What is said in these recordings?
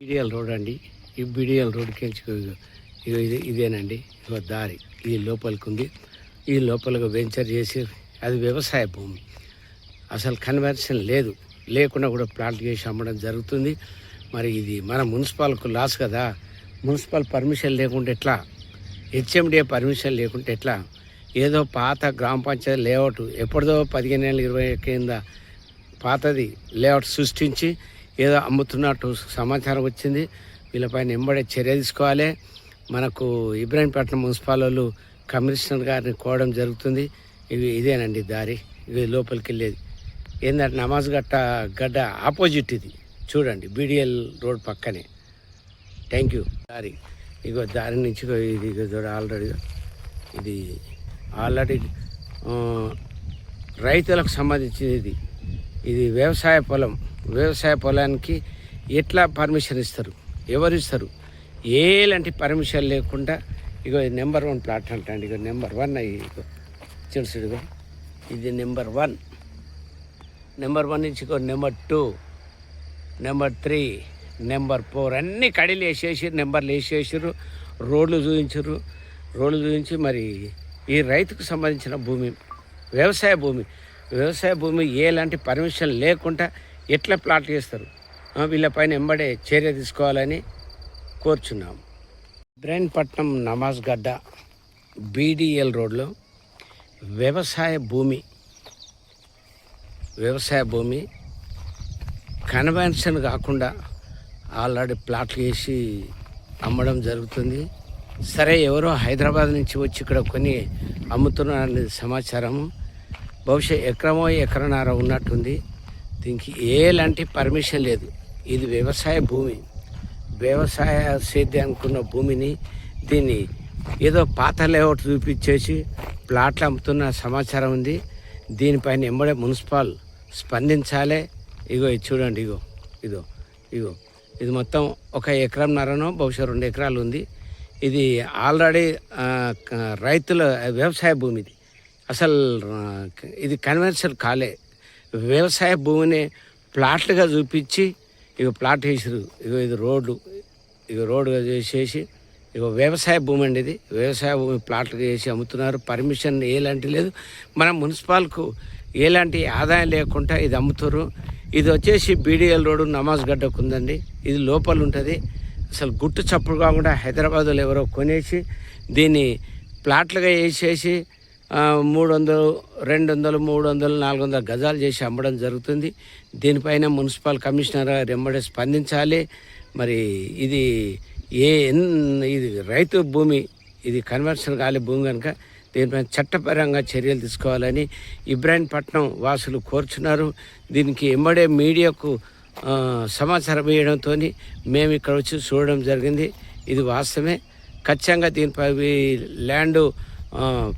BDL road అండి. ఈ BDL రోడ్కి ఇదేనండి. దారి ఈ లోపలికి ఉంది. ఈ లోపలికి వెంచర్ చేసి అది వ్యవసాయ భూమి, అసలు కన్వర్షన్ లేకుండా కూడా ప్లాట్ చేసి అమ్మడం జరుగుతుంది. మరి ఇది మన మున్సిపాల్కు లాస్ కదా. మున్సిపల్ పర్మిషన్ లేకుంటే ఎట్లా, హెచ్ఎండిఏ పర్మిషన్ లేకుంటే ఎట్లా? ఏదో పాత గ్రామ పంచాయతీ లేఅవుట్ ఎప్పటిదో 15 ఏళ్ళు 20 కింద పాతది లేఅవుట్ సృష్టించి ఏదో అమ్ముతున్నట్టు సమాచారం వచ్చింది. వీళ్ళపైన ఎంబడే చర్య తీసుకోవాలి. మనకు ఇబ్రాహీంపట్నం మున్సిపల్ వాళ్ళు కమిషనర్ గారిని కోవడం జరుగుతుంది. ఇదేనండి దారి, ఇది లోపలికి వెళ్ళేది. ఏంటంటే నమాజ్ గడ్డ ఆపోజిట్ ఇది చూడండి, బీడిఎల్ రోడ్ పక్కనే. Thank you. దారి దారి నుంచి ఇది ఆల్రెడీ రైతులకు సంబంధించింది. ఇది వ్యవసాయ పొలం. వ్యవసాయ పొలానికి ఎట్లా పర్మిషన్ ఇస్తారు, ఎవరు ఇస్తారు? ఎలాంటి పర్మిషన్ లేకుండా నెంబర్ 1 ప్లాట్ అంటండి. నెంబర్ 1 తెలుసుడుగా, ఇది నెంబర్ 1 నుంచి నెంబర్ 2, నెంబర్ 3, నెంబర్ 4 అన్నీ కడీలు వేసేసి నెంబర్లు వేసేసారు. రోడ్లు చూపించి మరి ఈ రైతుకు సంబంధించిన భూమి, వ్యవసాయ భూమి ఎలాంటి పర్మిషన్ లేకుండా ఎట్లా ప్లాట్ చేస్తారు? వీళ్ళపైన ఎంబడే చర్య తీసుకోవాలని కోరుచున్నాం. ఇబ్రాహీంపట్నం నమాజ్ గడ్డ బీడిఎల్ రోడ్లో వ్యవసాయ భూమి కన్వెన్షన్ కాకుండా ఆల్రెడీ ప్లాట్లు వేసి అమ్మడం జరుగుతుంది. సరే, ఎవరో హైదరాబాద్ నుంచి వచ్చి ఇక్కడ కొని అమ్ముతున్నారనే సమాచారము. బహుశా ఎకరన్నర ఉన్నట్టుంది. దీనికి ఎలాంటి పర్మిషన్ లేదు. ఇది వ్యవసాయ భూమి, వ్యవసాయ సేద్యానికి ఉన్న భూమిని దీన్ని ఏదో పాత లేఅవుట్ చూపించేసి ప్లాట్లు అమ్ముతున్న సమాచారం ఉంది. దీనిపైన ఎంబడే మున్సిపల్ స్పందించాలి. ఇది చూడండి, ఇది మొత్తం 1 ఎకరంన్నరనో బహుశా 2 ఎకరాలు ఉంది. ఇది ఆల్రెడీ రైతుల వ్యవసాయ భూమి. అసలు ఇది కన్వర్షన్ కాలే. వ్యవసాయ భూమిని ప్లాట్లుగా చూపించి ప్లాట్ వేసారు. ఇది రోడ్డుగా చేసేసి వ్యవసాయ భూమి అండి. ఇది వ్యవసాయ భూమి ప్లాట్లుగా చేసి అమ్ముతున్నారు. పర్మిషన్ ఎలాంటి లేదు. మన మున్సిపాల్కు ఎలాంటి ఆదాయం లేకుండా ఇది అమ్ముతారు. ఇది వచ్చేసి బీడిఎల్ రోడ్డు నమాజ్ గడ్డకు ఉందండి. ఇది లోపల ఉంటుంది. అసలు గుట్టు చప్పుడు కాకుండా హైదరాబాద్లో ఎవరో కొనేసి దీన్ని ప్లాట్లుగా వేసేసి 300, 200, 300, 400 గజాలు చేసి అమ్మడం జరుగుతుంది. దీనిపైన మున్సిపల్ కమిషనర్ ఎంబడే స్పందించాలి. మరి ఇది రైతు భూమి, ఇది కన్వర్షన్ కాలే భూమి కనుక దీనిపైన చట్టపరంగా చర్యలు తీసుకోవాలని ఇబ్రాహీంపట్నం వాసులు కోరుచున్నారు. దీనికి ఎంబడే మీడియాకు సమాచారం ఇవ్వడంతో మేము ఇక్కడ వచ్చి చూడడం జరిగింది. ఇది వాస్తవమే. ఖచ్చితంగా దీనిపై ల్యాండ్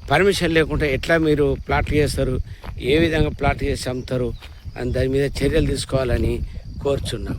పర్మిషన్ లేకుండా ఎట్లా మీరు ప్లాట్లు చేస్తారు, ఏ విధంగా ప్లాట్ చేసి అమ్ముతారు అని దాని మీద చర్యలు తీసుకోవాలని కోరుచున్నాం.